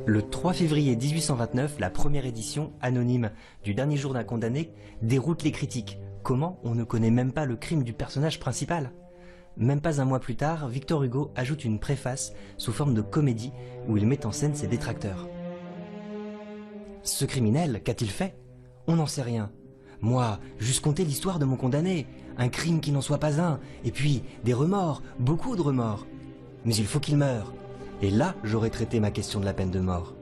Le 3 février 1829, la première édition, anonyme, du Dernier jour d'un condamné, déroute les critiques. Comment on ne connaît même pas le crime du personnage principal? Même pas un mois plus tard, Victor Hugo ajoute une préface sous forme de comédie où il met en scène ses détracteurs. Ce criminel, qu'a-t-il fait? On n'en sait rien. Moi, juste conter l'histoire de mon condamné, un crime qui n'en soit pas un, et puis des remords, beaucoup de remords. Mais il faut qu'il meure. Et là, j'aurais traité ma question de la peine de mort.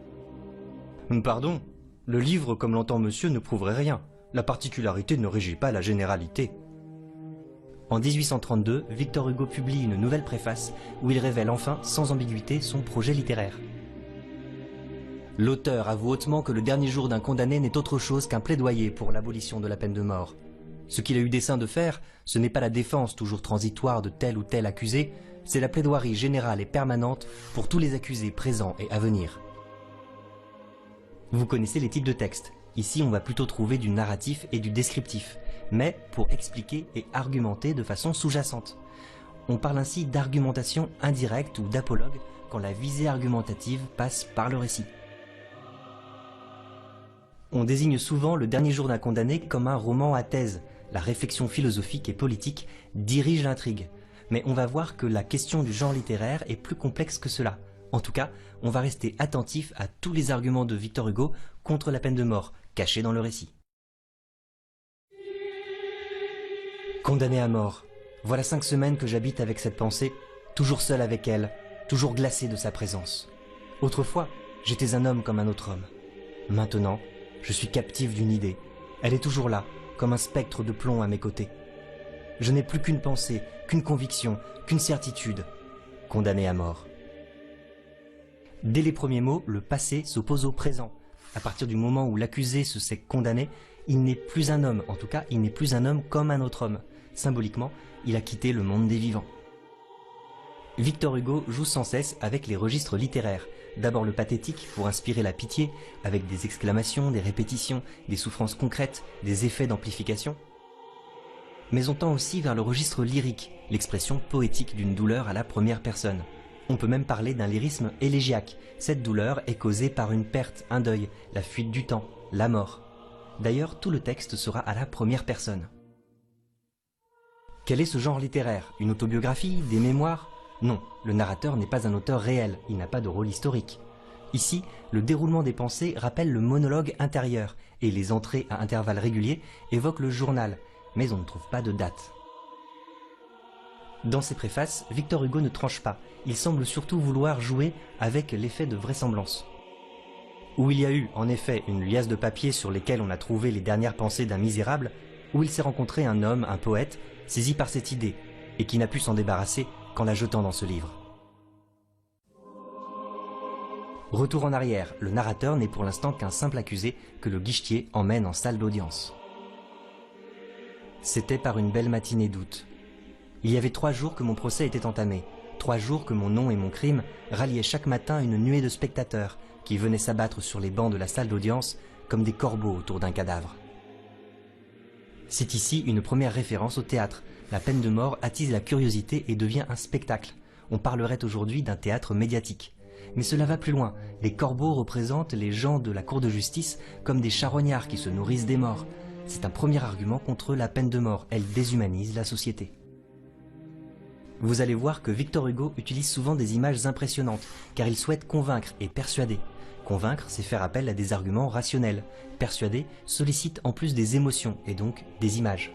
Pardon, le livre, comme l'entend monsieur, ne prouverait rien. La particularité ne régit pas la généralité. En 1832, Victor Hugo publie une nouvelle préface où il révèle enfin, sans ambiguïté, son projet littéraire. L'auteur avoue hautement que Le Dernier jour d'un condamné n'est autre chose qu'un plaidoyer pour l'abolition de la peine de mort. Ce qu'il a eu dessein de faire, ce n'est pas la défense toujours transitoire de tel ou tel accusé, c'est la plaidoirie générale et permanente pour tous les accusés présents et à venir. Vous connaissez les types de textes. Ici, on va plutôt trouver du narratif et du descriptif, mais pour expliquer et argumenter de façon sous-jacente. On parle ainsi d'argumentation indirecte ou d'apologue quand la visée argumentative passe par le récit. On désigne souvent Le Dernier jour d'un condamné comme un roman à thèse. La réflexion philosophique et politique dirige l'intrigue. Mais on va voir que la question du genre littéraire est plus complexe que cela. En tout cas, on va rester attentif à tous les arguments de Victor Hugo contre la peine de mort, cachés dans le récit. Condamné à mort. Voilà 5 semaines que j'habite avec cette pensée, toujours seul avec elle, toujours glacé de sa présence. Autrefois, j'étais un homme comme un autre homme. Maintenant, je suis captif d'une idée. Elle est toujours là, comme un spectre de plomb à mes côtés. Je n'ai plus qu'une pensée, qu'une conviction, qu'une certitude. Condamné à mort. Dès les premiers mots, le passé s'oppose au présent. À partir du moment où l'accusé se sait condamné, il n'est plus un homme, en tout cas, il n'est plus un homme comme un autre homme. Symboliquement, il a quitté le monde des vivants. Victor Hugo joue sans cesse avec les registres littéraires. D'abord le pathétique pour inspirer la pitié, avec des exclamations, des répétitions, des souffrances concrètes, des effets d'amplification. Mais on tend aussi vers le registre lyrique, l'expression poétique d'une douleur à la première personne. On peut même parler d'un lyrisme élégiaque. Cette douleur est causée par une perte, un deuil, la fuite du temps, la mort. D'ailleurs, tout le texte sera à la première personne. Quel est ce genre littéraire? Une autobiographie? Des mémoires? Non, le narrateur n'est pas un auteur réel, il n'a pas de rôle historique. Ici, le déroulement des pensées rappelle le monologue intérieur, et les entrées à intervalles réguliers évoquent le journal, mais on ne trouve pas de date. Dans ses préfaces, Victor Hugo ne tranche pas, il semble surtout vouloir jouer avec l'effet de vraisemblance. Où il y a eu, en effet, une liasse de papier sur lesquels on a trouvé les dernières pensées d'un misérable, où il s'est rencontré un homme, un poète, saisi par cette idée, et qui n'a pu s'en débarrasser qu'en la jetant dans ce livre. Retour en arrière, le narrateur n'est pour l'instant qu'un simple accusé que le guichetier emmène en salle d'audience. C'était par une belle matinée d'août. Il y avait 3 jours que mon procès était entamé, 3 jours que mon nom et mon crime ralliaient chaque matin une nuée de spectateurs qui venaient s'abattre sur les bancs de la salle d'audience comme des corbeaux autour d'un cadavre. C'est ici une première référence au théâtre. La peine de mort attise la curiosité et devient un spectacle. On parlerait aujourd'hui d'un théâtre médiatique. Mais cela va plus loin. Les corbeaux représentent les gens de la cour de justice comme des charognards qui se nourrissent des morts. C'est un premier argument contre la peine de mort. Elle déshumanise la société. Vous allez voir que Victor Hugo utilise souvent des images impressionnantes, car il souhaite convaincre et persuader. Convaincre, c'est faire appel à des arguments rationnels. Persuader sollicite en plus des émotions, et donc des images.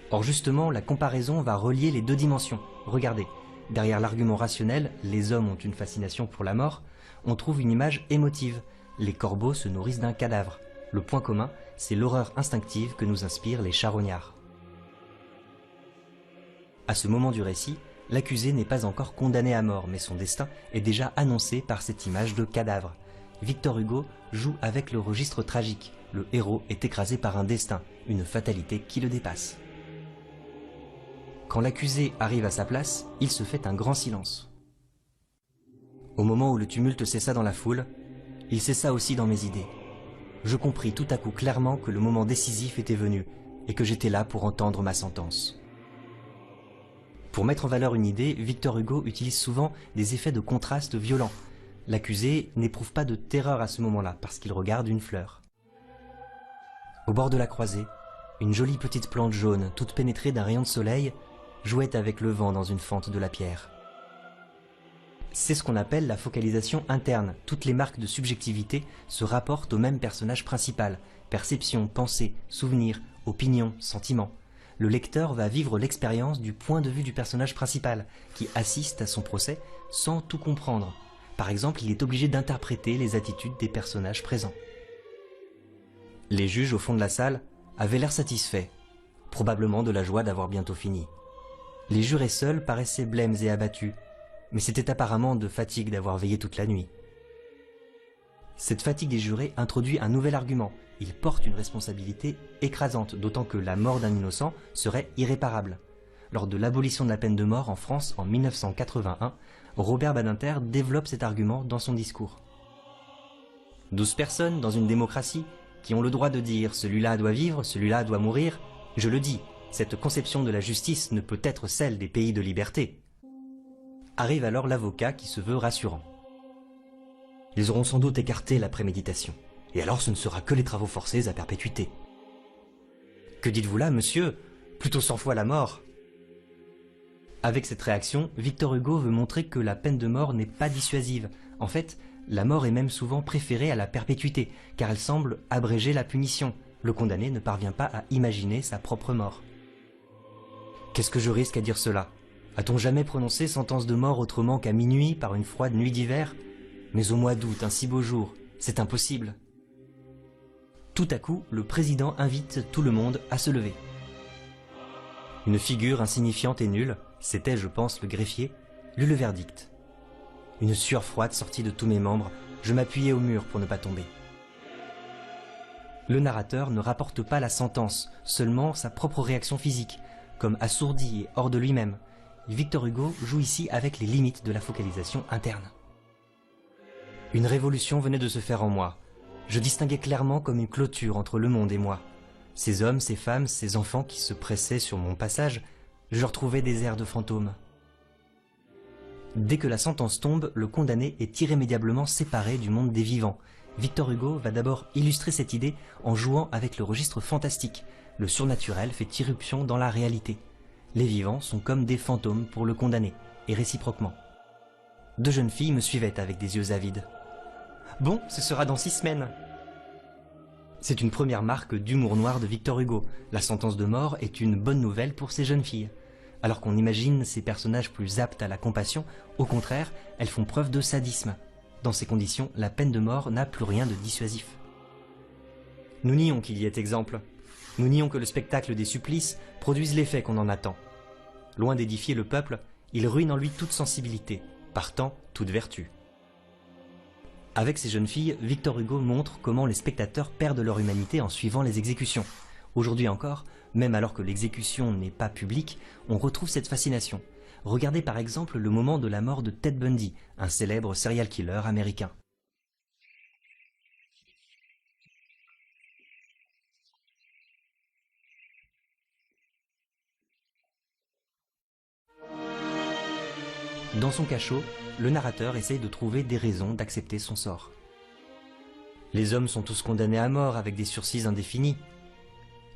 Or justement, la comparaison va relier les 2 dimensions. Regardez, derrière l'argument rationnel, les hommes ont une fascination pour la mort, on trouve une image émotive. Les corbeaux se nourrissent d'un cadavre. Le point commun, c'est l'horreur instinctive que nous inspirent les charognards. À ce moment du récit, l'accusé n'est pas encore condamné à mort, mais son destin est déjà annoncé par cette image de cadavre. Victor Hugo joue avec le registre tragique. Le héros est écrasé par un destin, une fatalité qui le dépasse. Quand l'accusé arrive à sa place, il se fait un grand silence. Au moment où le tumulte cessa dans la foule, il cessa aussi dans mes idées. Je compris tout à coup clairement que le moment décisif était venu et que j'étais là pour entendre ma sentence. Pour mettre en valeur une idée, Victor Hugo utilise souvent des effets de contraste violents. L'accusé n'éprouve pas de terreur à ce moment-là parce qu'il regarde une fleur. Au bord de la croisée, une jolie petite plante jaune, toute pénétrée d'un rayon de soleil, jouait avec le vent dans une fente de la pierre. C'est ce qu'on appelle la focalisation interne. Toutes les marques de subjectivité se rapportent au même personnage principal. Perception, pensée, souvenir, opinion, sentiment. Le lecteur va vivre l'expérience du point de vue du personnage principal, qui assiste à son procès sans tout comprendre. Par exemple, il est obligé d'interpréter les attitudes des personnages présents. Les juges au fond de la salle avaient l'air satisfaits, probablement de la joie d'avoir bientôt fini. Les jurés seuls paraissaient blêmes et abattus, mais c'était apparemment de fatigue d'avoir veillé toute la nuit. Cette fatigue des jurés introduit un nouvel argument. Ils portent une responsabilité écrasante, d'autant que la mort d'un innocent serait irréparable. Lors de l'abolition de la peine de mort en France en 1981, Robert Badinter développe cet argument dans son discours. 12 personnes dans une démocratie qui ont le droit de dire « celui-là doit vivre, celui-là doit mourir », je le dis, cette conception de la justice ne peut être celle des pays de liberté. Arrive alors l'avocat qui se veut rassurant. Ils auront sans doute écarté la préméditation, et alors ce ne sera que les travaux forcés à perpétuité. Que dites-vous là, monsieur? Plutôt 100 fois la mort. Avec cette réaction, Victor Hugo veut montrer que la peine de mort n'est pas dissuasive. En fait, la mort est même souvent préférée à la perpétuité, car elle semble abréger la punition. Le condamné ne parvient pas à imaginer sa propre mort. Qu'est-ce que je risque à dire cela? A-t-on jamais prononcé sentence de mort autrement qu'à minuit par une froide nuit d'hiver? Mais au mois d'août, un si beau jour, c'est impossible. Tout à coup, le président invite tout le monde à se lever. Une figure insignifiante et nulle, c'était, je pense, le greffier, lut le verdict. Une sueur froide sortit de tous mes membres, je m'appuyais au mur pour ne pas tomber. Le narrateur ne rapporte pas la sentence, seulement sa propre réaction physique, comme assourdi et hors de lui-même. Victor Hugo joue ici avec les limites de la focalisation interne. Une révolution venait de se faire en moi. Je distinguais clairement comme une clôture entre le monde et moi. Ces hommes, ces femmes, ces enfants qui se pressaient sur mon passage, je leur trouvais des airs de fantômes. Dès que la sentence tombe, le condamné est irrémédiablement séparé du monde des vivants. Victor Hugo va d'abord illustrer cette idée en jouant avec le registre fantastique. Le surnaturel fait irruption dans la réalité. Les vivants sont comme des fantômes pour le condamné, et réciproquement. 2 jeunes filles me suivaient avec des yeux avides. « Bon, ce sera dans 6 semaines !» C'est une première marque d'humour noir de Victor Hugo. La sentence de mort est une bonne nouvelle pour ces jeunes filles. Alors qu'on imagine ces personnages plus aptes à la compassion, au contraire, elles font preuve de sadisme. Dans ces conditions, la peine de mort n'a plus rien de dissuasif. Nous nions qu'il y ait exemple. Nous nions que le spectacle des supplices produise l'effet qu'on en attend. Loin d'édifier le peuple, il ruine en lui toute sensibilité, partant toute vertu. Avec ces jeunes filles, Victor Hugo montre comment les spectateurs perdent leur humanité en suivant les exécutions. Aujourd'hui encore, même alors que l'exécution n'est pas publique, on retrouve cette fascination. Regardez par exemple le moment de la mort de Ted Bundy, un célèbre serial killer américain. Dans son cachot, le narrateur essaye de trouver des raisons d'accepter son sort. Les hommes sont tous condamnés à mort avec des sursis indéfinis.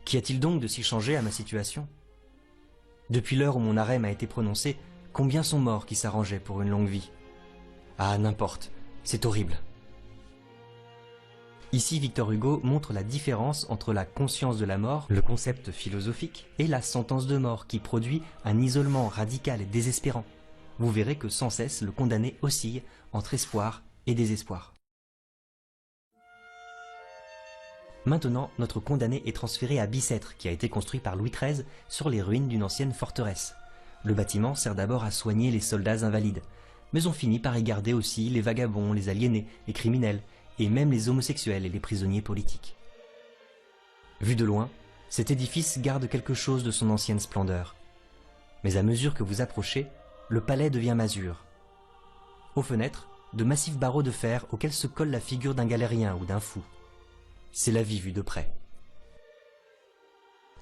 Qu'y a-t-il donc de si changé à ma situation? Depuis l'heure où mon arrêt m'a été prononcé, combien sont morts qui s'arrangeaient pour une longue vie? Ah, n'importe, c'est horrible. Ici, Victor Hugo montre la différence entre la conscience de la mort, le concept philosophique, et la sentence de mort qui produit un isolement radical et désespérant. Vous verrez que sans cesse le condamné oscille entre espoir et désespoir. Maintenant, notre condamné est transféré à Bicêtre, qui a été construit par Louis XIII sur les ruines d'une ancienne forteresse. Le bâtiment sert d'abord à soigner les soldats invalides, mais on finit par y garder aussi les vagabonds, les aliénés, les criminels, et même les homosexuels et les prisonniers politiques. Vu de loin, cet édifice garde quelque chose de son ancienne splendeur. Mais à mesure que vous approchez, le palais devient masure. Aux fenêtres, de massifs barreaux de fer auxquels se colle la figure d'un galérien ou d'un fou. C'est la vie vue de près.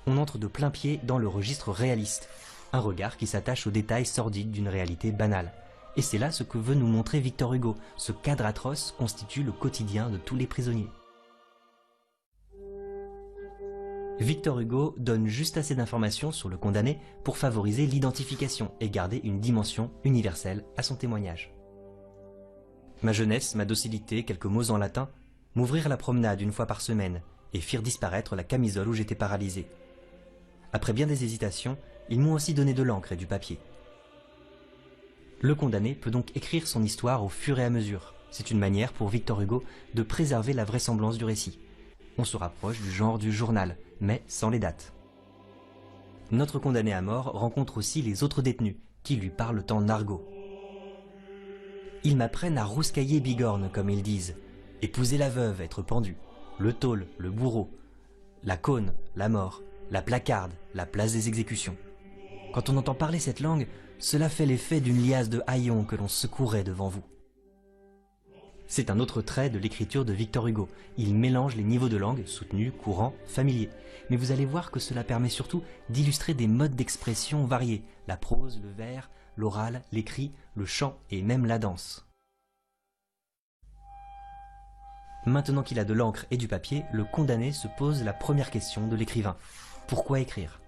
On entre de plein pied dans le registre réaliste, un regard qui s'attache aux détails sordides d'une réalité banale. Et c'est là ce que veut nous montrer Victor Hugo. Ce cadre atroce constitue le quotidien de tous les prisonniers. Victor Hugo donne juste assez d'informations sur le condamné pour favoriser l'identification et garder une dimension universelle à son témoignage. Ma jeunesse, ma docilité, quelques mots en latin, m'ouvrirent la promenade une fois par semaine et firent disparaître la camisole où j'étais paralysé. Après bien des hésitations, ils m'ont aussi donné de l'encre et du papier. Le condamné peut donc écrire son histoire au fur et à mesure. C'est une manière pour Victor Hugo de préserver la vraisemblance du récit. On se rapproche du genre du journal, mais sans les dates. Notre condamné à mort rencontre aussi les autres détenus, qui lui parlent en argot. Ils m'apprennent à rouscailler bigorne, comme ils disent, épouser la veuve, être pendu, le tôle, le bourreau, la cône, la mort, la placarde, la place des exécutions. Quand on entend parler cette langue, cela fait l'effet d'une liasse de haillons que l'on secouerait devant vous. C'est un autre trait de l'écriture de Victor Hugo. Il mélange les niveaux de langue, soutenu, courant, familier. Mais vous allez voir que cela permet surtout d'illustrer des modes d'expression variés. La prose, le vers, l'oral, l'écrit, le chant et même la danse. Maintenant qu'il a de l'encre et du papier, le condamné se pose la première question de l'écrivain. Pourquoi écrire ?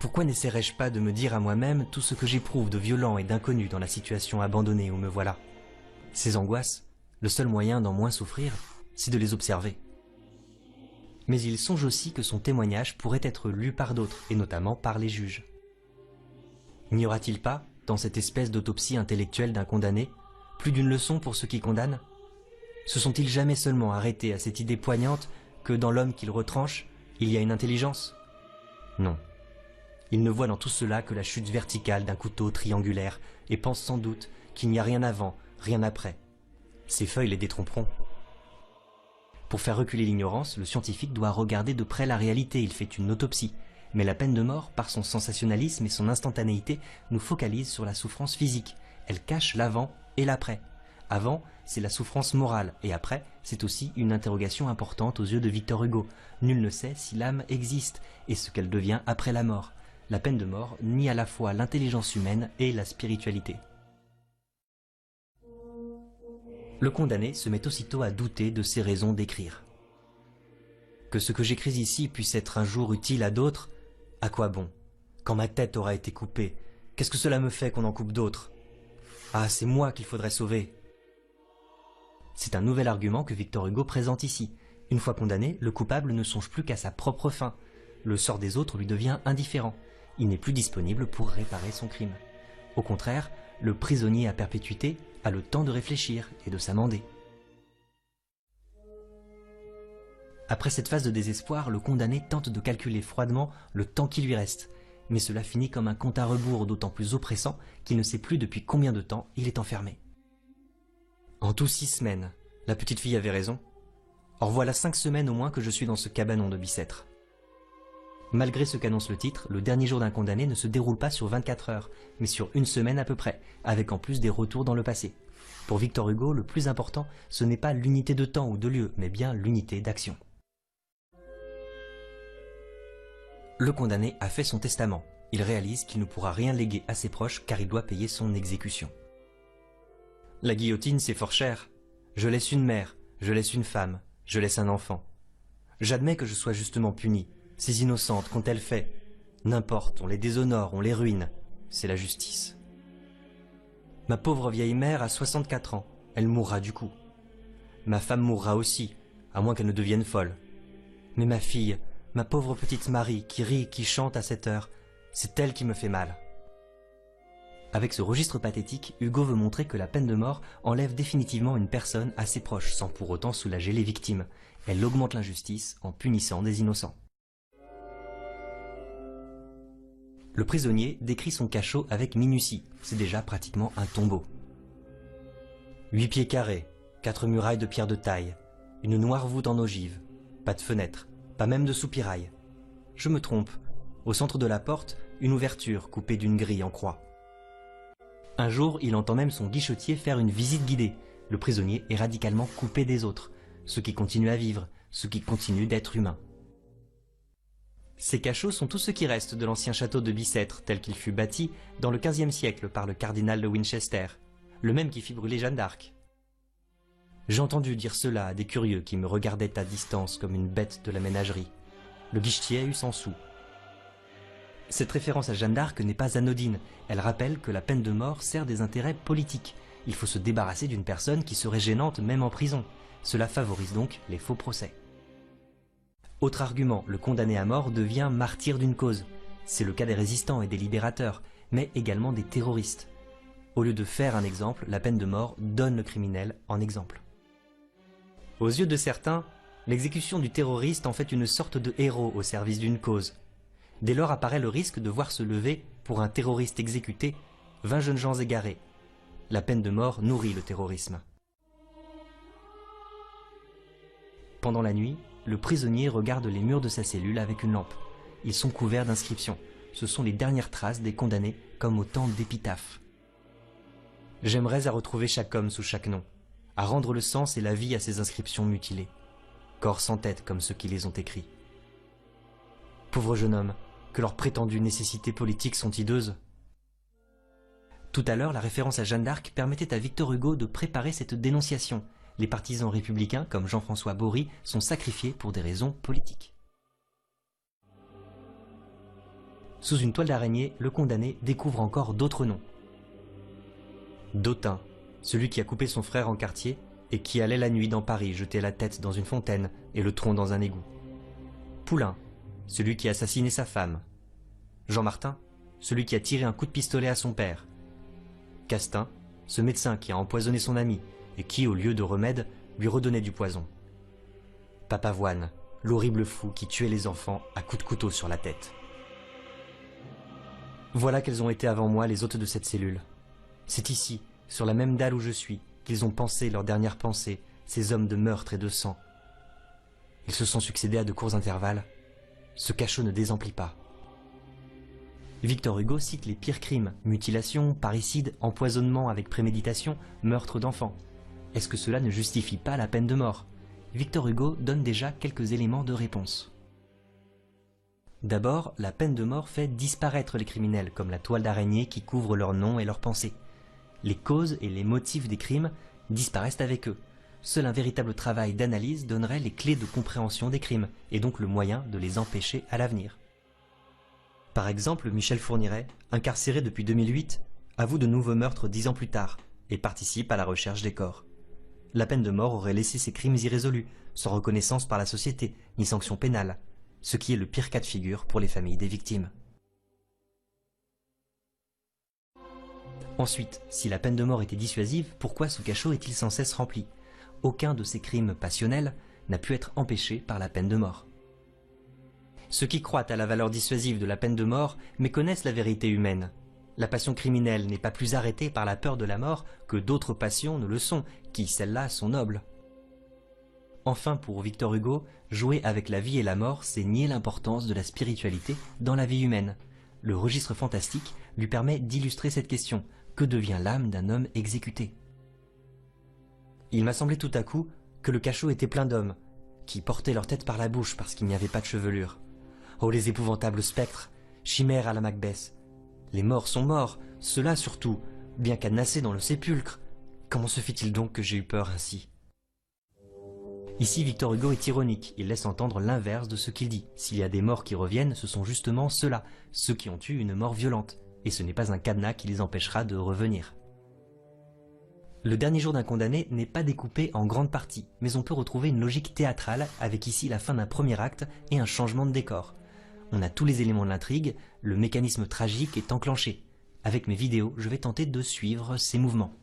Pourquoi n'essaierais-je pas de me dire à moi-même tout ce que j'éprouve de violent et d'inconnu dans la situation abandonnée où me voilà ? Ces angoisses, le seul moyen d'en moins souffrir, c'est de les observer. Mais il songe aussi que son témoignage pourrait être lu par d'autres, et notamment par les juges. N'y aura-t-il pas, dans cette espèce d'autopsie intellectuelle d'un condamné, plus d'une leçon pour ceux qui condamnent ? Se sont-ils jamais seulement arrêtés à cette idée poignante que dans l'homme qu'ils retranchent, il y a une intelligence ? Non. Ils ne voient dans tout cela que la chute verticale d'un couteau triangulaire, et pensent sans doute qu'il n'y a rien avant, rien après. Ces feuilles les détromperont. Pour faire reculer l'ignorance, le scientifique doit regarder de près la réalité, il fait une autopsie. Mais la peine de mort, par son sensationnalisme et son instantanéité, nous focalise sur la souffrance physique. Elle cache l'avant et l'après. Avant, c'est la souffrance morale, et après, c'est aussi une interrogation importante aux yeux de Victor Hugo. Nul ne sait si l'âme existe, et ce qu'elle devient après la mort. La peine de mort nie à la fois l'intelligence humaine et la spiritualité. Le condamné se met aussitôt à douter de ses raisons d'écrire. Que ce que j'écris ici puisse être un jour utile à d'autres, à quoi bon? Quand ma tête aura été coupée, qu'est-ce que cela me fait qu'on en coupe d'autres? Ah, c'est moi qu'il faudrait sauver. C'est un nouvel argument que Victor Hugo présente ici. Une fois condamné, le coupable ne songe plus qu'à sa propre fin. Le sort des autres lui devient indifférent. Il n'est plus disponible pour réparer son crime. Au contraire, le prisonnier à perpétuité a le temps de réfléchir et de s'amender. Après cette phase de désespoir, le condamné tente de calculer froidement le temps qui lui reste. Mais cela finit comme un compte à rebours d'autant plus oppressant qu'il ne sait plus depuis combien de temps il est enfermé. En tout 6 semaines, la petite fille avait raison. Or voilà 5 semaines au moins que je suis dans ce cabanon de Bicêtre. Malgré ce qu'annonce le titre, le dernier jour d'un condamné ne se déroule pas sur 24 heures, mais sur 1 semaine à peu près, avec en plus des retours dans le passé. Pour Victor Hugo, le plus important, ce n'est pas l'unité de temps ou de lieu, mais bien l'unité d'action. Le condamné a fait son testament. Il réalise qu'il ne pourra rien léguer à ses proches car il doit payer son exécution. La guillotine, c'est fort cher. Je laisse une mère, je laisse une femme, je laisse un enfant. J'admets que je sois justement puni. Ces innocentes qu'ont-elles fait? N'importe, on les déshonore, on les ruine. C'est la justice. Ma pauvre vieille mère a 64 ans. Elle mourra du coup. Ma femme mourra aussi, à moins qu'elle ne devienne folle. Mais ma fille, ma pauvre petite Marie, qui rit, qui chante à cette heure, c'est elle qui me fait mal. Avec ce registre pathétique, Hugo veut montrer que la peine de mort enlève définitivement une personne à ses proches, sans pour autant soulager les victimes. Elle augmente l'injustice en punissant des innocents. Le prisonnier décrit son cachot avec minutie, c'est déjà pratiquement un tombeau. 8 pieds carrés, 4 murailles de pierre de taille, une noire voûte en ogive, pas de fenêtre, pas même de soupirail. Je me trompe, au centre de la porte, une ouverture coupée d'une grille en croix. Un jour, il entend même son guichetier faire une visite guidée. Le prisonnier est radicalement coupé des autres, ceux qui continuent à vivre, ceux qui continuent d'être humains. Ces cachots sont tout ce qui reste de l'ancien château de Bicêtre tel qu'il fut bâti dans le XVe siècle par le cardinal de Winchester, le même qui fit brûler Jeanne d'Arc. J'ai entendu dire cela à des curieux qui me regardaient à distance comme une bête de la ménagerie. Le guichetier a eu 100 sous. Cette référence à Jeanne d'Arc n'est pas anodine. Elle rappelle que la peine de mort sert des intérêts politiques. Il faut se débarrasser d'une personne qui serait gênante même en prison. Cela favorise donc les faux procès. Autre argument, le condamné à mort devient martyr d'une cause. C'est le cas des résistants et des libérateurs, mais également des terroristes. Au lieu de faire un exemple, la peine de mort donne le criminel en exemple. Aux yeux de certains, l'exécution du terroriste en fait une sorte de héros au service d'une cause. Dès lors apparaît le risque de voir se lever, pour un terroriste exécuté, 20 jeunes gens égarés. La peine de mort nourrit le terrorisme. Pendant la nuit, le prisonnier regarde les murs de sa cellule avec une lampe. Ils sont couverts d'inscriptions. Ce sont les dernières traces des condamnés, comme autant d'épitaphes. J'aimerais à retrouver chaque homme sous chaque nom, à rendre le sens et la vie à ces inscriptions mutilées. Corps sans tête comme ceux qui les ont écrits. Pauvres jeunes hommes, que leurs prétendues nécessités politiques sont hideuses. Tout à l'heure, la référence à Jeanne d'Arc permettait à Victor Hugo de préparer cette dénonciation. Les partisans républicains, comme Jean-François Bory, sont sacrifiés pour des raisons politiques. Sous une toile d'araignée, le condamné découvre encore d'autres noms. Dautin, celui qui a coupé son frère en quartier et qui allait la nuit dans Paris jeter la tête dans une fontaine et le tronc dans un égout. Poulain, celui qui a assassiné sa femme. Jean Martin, celui qui a tiré un coup de pistolet à son père. Castin, ce médecin qui a empoisonné son ami et qui, au lieu de remède, lui redonnait du poison. Papavoine, l'horrible fou qui tuait les enfants à coups de couteau sur la tête. Voilà quels ont été avant moi les hôtes de cette cellule. C'est ici, sur la même dalle où je suis, qu'ils ont pensé leurs dernières pensées, ces hommes de meurtre et de sang. Ils se sont succédés à de courts intervalles. Ce cachot ne désemplit pas. Victor Hugo cite les pires crimes, mutilation, parricide, empoisonnement avec préméditation, meurtre d'enfants. Est-ce que cela ne justifie pas la peine de mort? Victor Hugo donne déjà quelques éléments de réponse. D'abord, la peine de mort fait disparaître les criminels, comme la toile d'araignée qui couvre leurs noms et leurs pensées. Les causes et les motifs des crimes disparaissent avec eux. Seul un véritable travail d'analyse donnerait les clés de compréhension des crimes, et donc le moyen de les empêcher à l'avenir. Par exemple, Michel Fourniret, incarcéré depuis 2008, avoue de nouveaux meurtres 10 ans plus tard, et participe à la recherche des corps. La peine de mort aurait laissé ces crimes irrésolus, sans reconnaissance par la société, ni sanction pénale, ce qui est le pire cas de figure pour les familles des victimes. Ensuite, si la peine de mort était dissuasive, pourquoi ce cachot est-il sans cesse rempli? Aucun de ces crimes passionnels n'a pu être empêché par la peine de mort. Ceux qui croient à la valeur dissuasive de la peine de mort méconnaissent la vérité humaine. La passion criminelle n'est pas plus arrêtée par la peur de la mort que d'autres passions ne le sont, qui, celles-là, sont nobles. Enfin, pour Victor Hugo, jouer avec la vie et la mort, c'est nier l'importance de la spiritualité dans la vie humaine. Le registre fantastique lui permet d'illustrer cette question. Que devient l'âme d'un homme exécuté? Il m'a semblé tout à coup que le cachot était plein d'hommes, qui portaient leur tête par la bouche parce qu'il n'y avait pas de chevelure. Oh, les épouvantables spectres, chimères à la Macbeth. Les morts sont morts, ceux-là surtout, bien cadenassés dans le sépulcre. Comment se fait-il donc que j'ai eu peur ainsi? Ici, Victor Hugo est ironique, il laisse entendre l'inverse de ce qu'il dit. S'il y a des morts qui reviennent, ce sont justement ceux-là, ceux qui ont eu une mort violente, et ce n'est pas un cadenas qui les empêchera de revenir. Le dernier jour d'un condamné n'est pas découpé en grande partie, mais on peut retrouver une logique théâtrale avec ici la fin d'un premier acte et un changement de décor. On a tous les éléments de l'intrigue, le mécanisme tragique est enclenché. Avec mes vidéos, je vais tenter de suivre ces mouvements.